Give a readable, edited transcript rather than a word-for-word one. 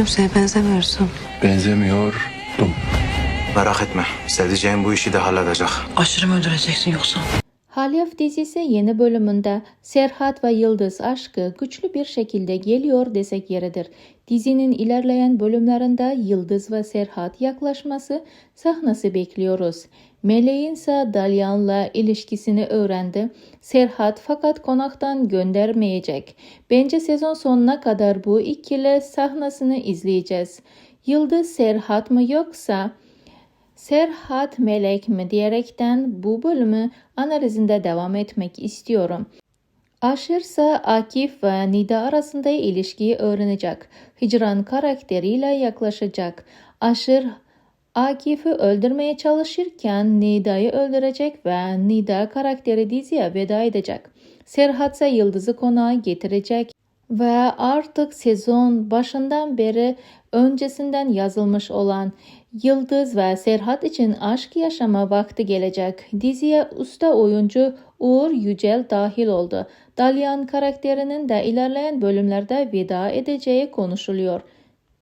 Kimseye benzemiyorsun. Benzemiyordum. Merak etme. Sevdiceğim bu işi de halledecek. Aşırı mı öldüreceksin yoksa? Halyaf dizisi yeni bölümünde Serhat ve Yıldız aşkı güçlü bir şekilde geliyor desek yeridir. Dizinin ilerleyen bölümlerinde Yıldız ve Serhat yaklaşması sahnesi bekliyoruz. Meleğin ise Dalyan'la ilişkisini öğrendi. Serhat fakat konaktan göndermeyecek. Bence sezon sonuna kadar bu ikili sahnesini izleyeceğiz. Yıldız Serhat mı yoksa Serhat Melek mi diyerekten bu bölümü analizinde devam etmek istiyorum. Aşır ise Akif ve Nida arasında ilişkiyi öğrenecek. Hicran karakteriyle yaklaşacak. Aşır Akif'i öldürmeye çalışırken Nida'yı öldürecek ve Nida karakteri diziye veda edecek. Serhat ise Yıldız'ı konağa getirecek ve artık sezon başından beri öncesinden yazılmış olan Yıldız ve Serhat için aşk yaşama vakti gelecek. Diziye usta oyuncu Uğur Yücel dahil oldu. Dalyan karakterinin de ilerleyen bölümlerde veda edeceği konuşuluyor.